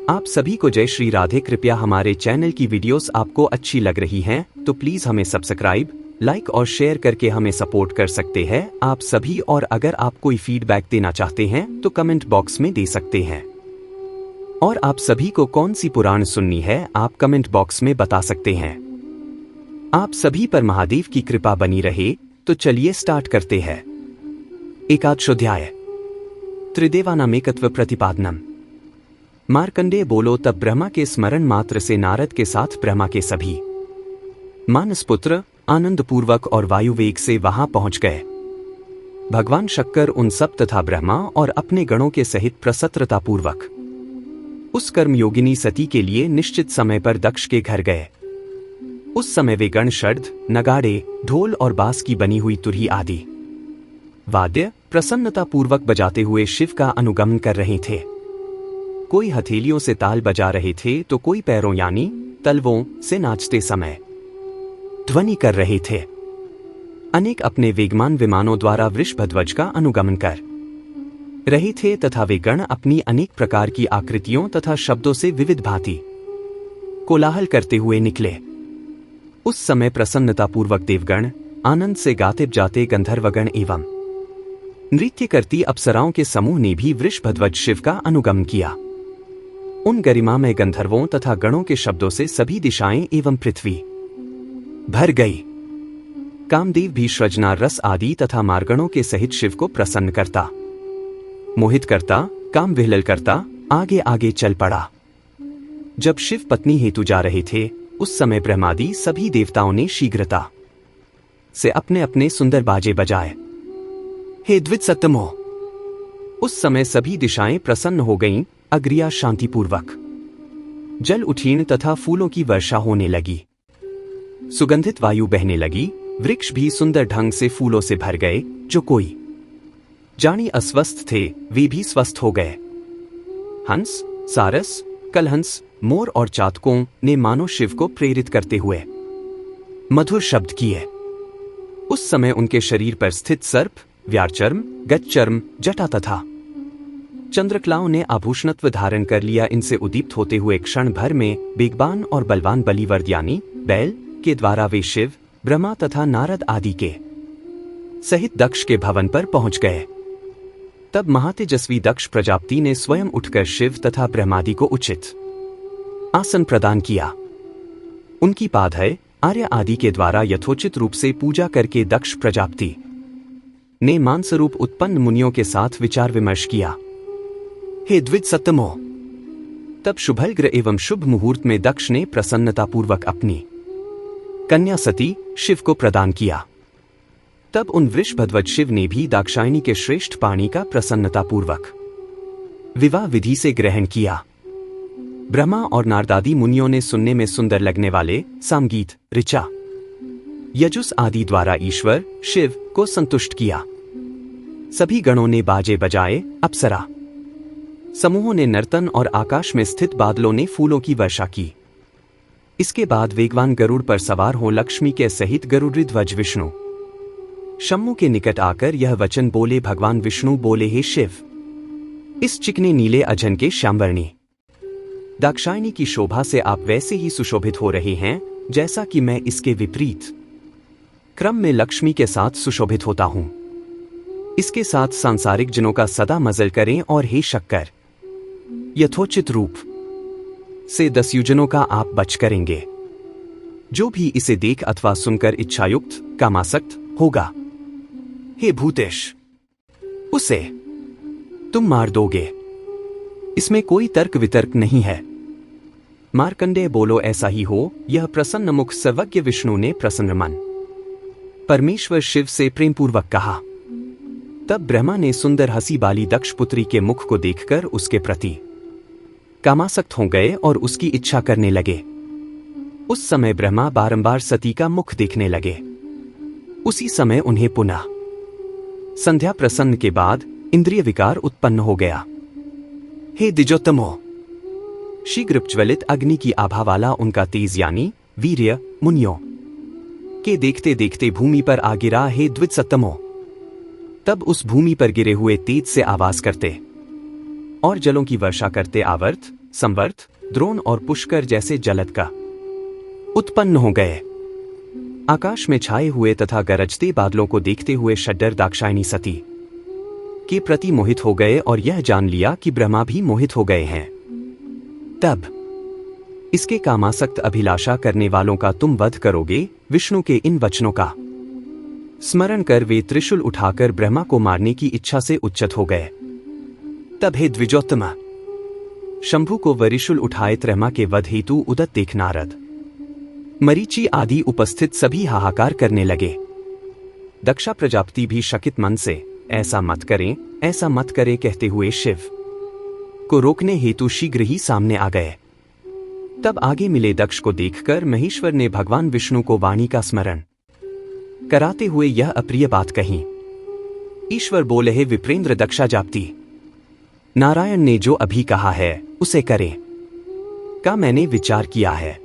आप सभी को जय श्री राधे। कृपया हमारे चैनल की वीडियोस आपको अच्छी लग रही हैं तो प्लीज हमें सब्सक्राइब, लाइक और शेयर करके हमें सपोर्ट कर सकते हैं आप सभी। और अगर आप कोई फीडबैक देना चाहते हैं तो कमेंट बॉक्स में दे सकते हैं। और आप सभी को कौन सी पुराण सुननी है आप कमेंट बॉक्स में बता सकते हैं। आप सभी पर महादेव की कृपा बनी रहे। तो चलिए स्टार्ट करते हैं। एकादशोध्याय त्रिदेवानामेकत्व प्रतिपादनम। मार्कंडेय बोलो, तब ब्रह्मा के स्मरण मात्र से नारद के साथ ब्रह्मा के सभी मानसपुत्र आनंद पूर्वक और वायुवेग से वहां पहुंच गए। भगवान शंकर उन सब तथा ब्रह्मा और अपने गणों के सहित प्रसत्रता पूर्वक उस कर्मयोगिनी सती के लिए निश्चित समय पर दक्ष के घर गए। उस समय वे गण शर्द, नगाड़े, ढोल और बांस की बनी हुई तुरही आदि वाद्य प्रसन्नता पूर्वक बजाते हुए शिव का अनुगमन कर रहे थे। कोई हथेलियों से ताल बजा रहे थे तो कोई पैरों यानी तलवों से नाचते समय ध्वनि कर रहे थे। अनेक अपने वेगमान विमानों द्वारा वृषभध्वज का अनुगमन कर रहे थे तथा वे गण अपनी अनेक प्रकार की आकृतियों तथा शब्दों से विविध भांति कोलाहल करते हुए निकले। उस समय प्रसन्नतापूर्वक देवगण आनंद से गाते जाते गंधर्वगण एवं नृत्य करती अप्सराओं के समूह ने भी वृषभध्वज शिव का अनुगमन किया। उन गरिमामय गंधर्वों तथा गणों के शब्दों से सभी दिशाएं एवं पृथ्वी भर गई। कामदेव भी सृजनार रस आदि तथा मार्गणों के सहित शिव को प्रसन्न करता, मोहित करता, काम विह्वल करता आगे आगे चल पड़ा। जब शिव पत्नी हेतु जा रहे थे उस समय ब्रह्मादि सभी देवताओं ने शीघ्रता से अपने अपने सुंदर बाजे बजाए। हे द्विजसत्तमो, उस समय सभी दिशाएं प्रसन्न हो गईं, अग्रिया शांतिपूर्वक जल उठीन तथा फूलों की वर्षा होने लगी। सुगंधित वायु बहने लगी, वृक्ष भी सुंदर ढंग से फूलों से भर गए। जो कोई जानी अस्वस्थ थे वे भी स्वस्थ हो गए। हंस, सारस, कलहंस, मोर और चातकों ने मानो शिव को प्रेरित करते हुए मधुर शब्द किए। उस समय उनके शरीर पर स्थित सर्प, व्यारचर्म, गजचर्म, जटा तथा चंद्रकलाओं ने आभूषणत्व धारण कर लिया। इनसे उद्दीप्त होते हुए क्षण भर में बेगबान और बलवान बलिवर्द यानी बैल के द्वारा वे शिव, ब्रह्मा तथा नारद आदि के सहित दक्ष के भवन पर पहुंच गए। तब महातेजस्वी दक्ष प्रजापति ने स्वयं उठकर शिव तथा ब्रह्मादि को उचित आसन प्रदान किया। उनकी पादय आर्य आदि के द्वारा यथोचित रूप से पूजा करके दक्ष प्रजापति ने मानसरूप उत्पन्न मुनियों के साथ विचार विमर्श किया। हे द्विजसत्तमो, तब शुभलग्र एवं शुभ मुहूर्त में दक्ष ने प्रसन्नतापूर्वक अपनी कन्या सती शिव को प्रदान किया। तब उन वृषभध्वज शिव ने भी दाक्षायणी के श्रेष्ठ पाणी का प्रसन्नतापूर्वक विवाह विधि से ग्रहण किया। ब्रह्मा और नारदादि मुनियों ने सुनने में सुंदर लगने वाले सामगीत, ऋचा, यजुस आदि द्वारा ईश्वर शिव को संतुष्ट किया। सभी गणों ने बाजे बजाए, अप्सरा समूहों ने नर्तन और आकाश में स्थित बादलों ने फूलों की वर्षा की। इसके बाद वेगवान गरुड़ पर सवार हो लक्ष्मी के सहित गरुड़ध्वज विष्णु शम्मु के निकट आकर यह वचन बोले। भगवान विष्णु बोले, हे शिव, इस चिकने नीले अजन के श्यामवर्णी दाक्षायणी की शोभा से आप वैसे ही सुशोभित हो रहे हैं जैसा कि मैं इसके विपरीत क्रम में लक्ष्मी के साथ सुशोभित होता हूं। इसके साथ सांसारिक जनों का सदा मजल करें और हे शक्कर, यथोचित रूप से 10 युजनों का आप बच करेंगे। जो भी इसे देख अथवा सुनकर इच्छायुक्त कामासक्त होगा, हे भूतेश, उसे तुम मार दोगे। इसमें कोई तर्क वितर्क नहीं है। मार्कंडेय बोलो, ऐसा ही हो। यह प्रसन्न मुख सर्वज्ञ विष्णु ने प्रसन्न मन परमेश्वर शिव से प्रेमपूर्वक कहा। तब ब्रह्मा ने सुंदर हंसी बाली दक्ष पुत्री के मुख को देखकर उसके प्रति कामासक्त हो गए और उसकी इच्छा करने लगे। उस समय ब्रह्मा बारंबार सती का मुख देखने लगे। उसी समय उन्हें पुनः संध्या प्रसन्न के बाद इंद्रिय विकार उत्पन्न हो गया। हे द्विजोत्तमो, शीघ्र ज्वलित अग्नि की आभा वाला उनका तेज यानी वीर्य मुनियों के देखते देखते भूमि पर आ गिरा। हे द्विजसत्तमो, तब उस भूमि पर गिरे हुए तेज से आवाज करते और जलों की वर्षा करते आवर्त संवर्त, द्रोण और पुष्कर जैसे जलद उत्पन्न हो गए। आकाश में छाए हुए तथा गरजते बादलों को देखते हुए शड्डर दाक्षायणी सती के प्रति मोहित हो गए और यह जान लिया कि ब्रह्मा भी मोहित हो गए हैं। तब इसके कामासक्त अभिलाषा करने वालों का तुम वध करोगे। विष्णु के इन वचनों का स्मरण कर वे त्रिशूल उठाकर ब्रह्मा को मारने की इच्छा से उच्चत हो गए। तब हे द्विजोत्तम, शंभु को वरिशूल उठाए ब्रह्मा के वध हेतु उदत देख नारद, मरीचि आदि उपस्थित सभी हाहाकार करने लगे। दक्षा प्रजापति भी शकित मन से ऐसा मत करें, ऐसा मत करें कहते हुए शिव को रोकने हेतु शीघ्र ही सामने आ गए। तब आगे मिले दक्ष को देखकर महेश्वर ने भगवान विष्णु को वाणी का स्मरण कराते हुए यह अप्रिय बात कही। ईश्वर बोले, हे विप्रेंद्र दक्षा जाप्ती, नारायण ने जो अभी कहा है उसे करें का मैंने विचार किया है।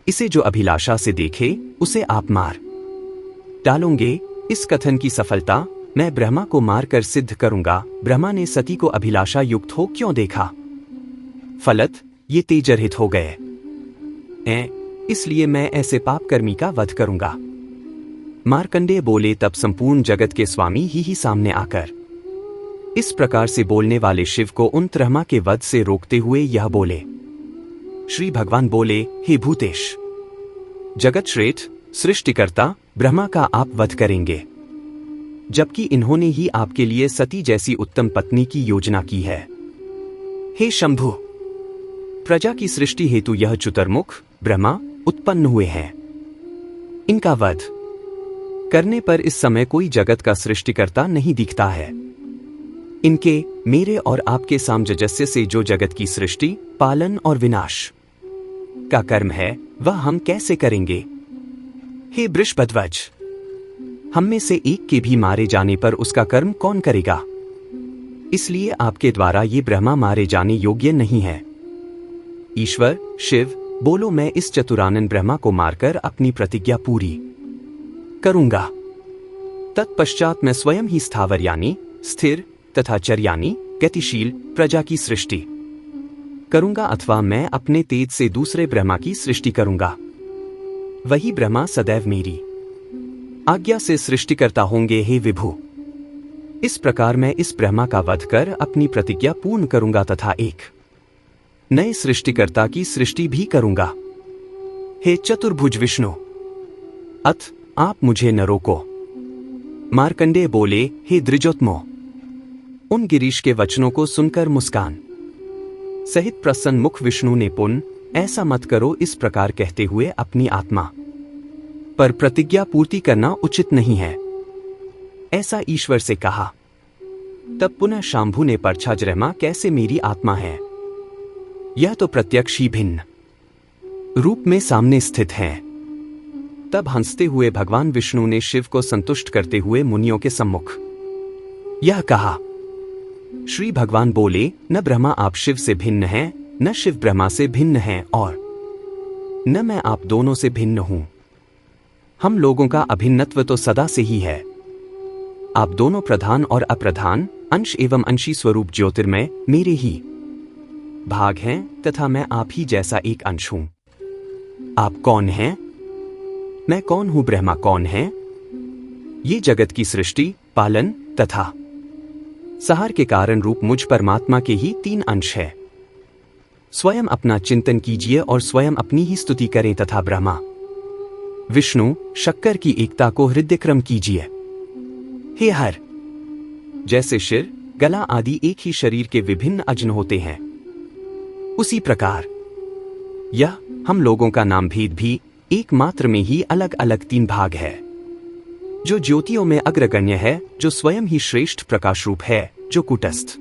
इसे जो अभिलाषा से देखे उसे आप मार डालोगे। इस कथन की सफलता मैं ब्रह्मा को मारकर सिद्ध करूंगा। ब्रह्मा ने सती को अभिलाषा युक्त हो क्यों देखा, फलत ये तेजरहित हो गए, इसलिए मैं ऐसे पापकर्मी का वध करूंगा। मार्कंडेय बोले, तब संपूर्ण जगत के स्वामी ही सामने आकर इस प्रकार से बोलने वाले शिव को उन ब्रह्मा के वध से रोकते हुए यह बोले। श्री भगवान बोले, हे भूतेश, जगत श्रेष्ठ सृष्टिकर्ता ब्रह्मा का आप वध करेंगे, जबकि इन्होंने ही आपके लिए सती जैसी उत्तम पत्नी की योजना की है। हे शंभु, प्रजा की सृष्टि हेतु यह चतुर्मुख ब्रह्मा उत्पन्न हुए हैं। इनका वध करने पर इस समय कोई जगत का सृष्टिकर्ता नहीं दिखता है। इनके, मेरे और आपके सामंजस्य से जो जगत की सृष्टि, पालन और विनाश का कर्म है वह हम कैसे करेंगे। हे बृषभध्वज, हम में से एक के भी मारे जाने पर उसका कर्म कौन करेगा। इसलिए आपके द्वारा ये ब्रह्मा मारे जाने योग्य नहीं है। ईश्वर शिव बोलो, मैं इस चतुरानन ब्रह्मा को मारकर अपनी प्रतिज्ञा पूरी करूंगा। तत्पश्चात मैं स्वयं ही स्थावर यानी स्थिर तथा चर यानी गतिशील प्रजा की सृष्टि करूंगा, अथवा मैं अपने तेज से दूसरे ब्रह्मा की सृष्टि करूंगा। वही ब्रह्मा सदैव मेरी आज्ञा से सृष्टिकर्ता होंगे। हे विभु, इस प्रकार मैं इस ब्रह्मा का वध कर अपनी प्रतिज्ञा पूर्ण करूंगा तथा एक नए सृष्टिकर्ता की सृष्टि भी करूंगा। हे चतुर्भुज विष्णु, अथ आप मुझे न रोको। मार्कंडेय बोले, हे द्विजोत्तमो, उन गिरीश के वचनों को सुनकर मुस्कान सहित प्रसन्न मुख विष्णु ने पुन ऐसा मत करो इस प्रकार कहते हुए अपनी आत्मा पर प्रतिज्ञा पूर्ति करना उचित नहीं है, ऐसा ईश्वर से कहा। तब पुनः शांभु ने परछा, ब्रह्मा कैसे मेरी आत्मा है, यह तो प्रत्यक्ष ही भिन्न रूप में सामने स्थित है। तब हंसते हुए भगवान विष्णु ने शिव को संतुष्ट करते हुए मुनियों के सम्मुख यह कहा। श्री भगवान बोले, न ब्रह्मा आप शिव से भिन्न हैं, न शिव ब्रह्मा से भिन्न हैं, और न मैं आप दोनों से भिन्न हूं। हम लोगों का अभिन्नत्व तो सदा से ही है। आप दोनों प्रधान और अप्रधान, अंश एवं अंशी स्वरूप ज्योतिर्मय मेरे ही भाग हैं तथा मैं आप ही जैसा एक अंश हूं। आप कौन हैं, मैं कौन हूं, ब्रह्मा कौन है। ये जगत की सृष्टि, पालन तथा संहार के कारण रूप मुझ परमात्मा के ही तीन अंश है। स्वयं अपना चिंतन कीजिए और स्वयं अपनी ही स्तुति करें तथा ब्रह्मा विष्णु शक्कर की एकता को हृदयक्रम कीजिए। हे हर, जैसे सिर, गला आदि एक ही शरीर के विभिन्न अज्न होते हैं, उसी प्रकार यह हम लोगों का नाम भेद भी एक मात्र में ही अलग अलग तीन भाग है। जो ज्योतियों में अग्रगण्य है, जो स्वयं ही श्रेष्ठ प्रकाश रूप है, जो कुटस्थ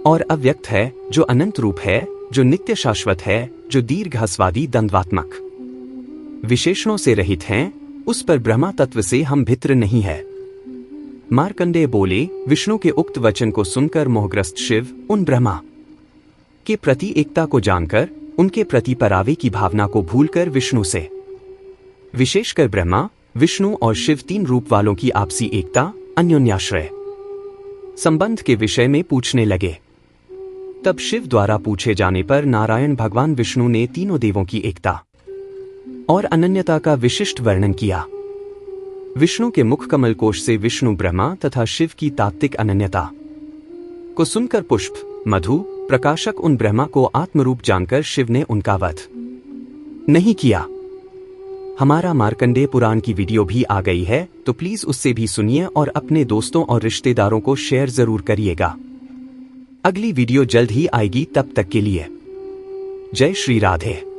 और अव्यक्त है, जो अनंत रूप है, जो नित्य शाश्वत है, जो दीर्घस्वादी द्वंद्वात्मक विशेषणों से रहित हैं, उस पर ब्रह्मा तत्व से हम भित्र नहीं है। मार्कंडेय बोले, विष्णु के उक्त वचन को सुनकर मोहग्रस्त शिव उन ब्रह्मा के प्रति एकता को जानकर उनके प्रति परावे की भावना को भूलकर विष्णु से, विशेषकर ब्रह्मा विष्णु और शिव तीन रूप वालों की आपसी एकता, अन्योन्याश्रय संबंध के विषय में पूछने लगे। तब शिव द्वारा पूछे जाने पर नारायण भगवान विष्णु ने तीनों देवों की एकता और अनन्यता का विशिष्ट वर्णन किया। विष्णु के मुख कमल कोश से विष्णु ब्रह्मा तथा शिव की तात्विक अनन्यता को सुनकर पुष्प, मधु, प्रकाशक उन ब्रह्मा को आत्मरूप जानकर शिव ने उनका वध नहीं किया। हमारा मार्कंडेय पुराण की वीडियो भी आ गई है, तो प्लीज उससे भी सुनिए और अपने दोस्तों और रिश्तेदारों को शेयर जरूर करिएगा। अगली वीडियो जल्द ही आएगी, तब तक के लिए जय श्री राधे।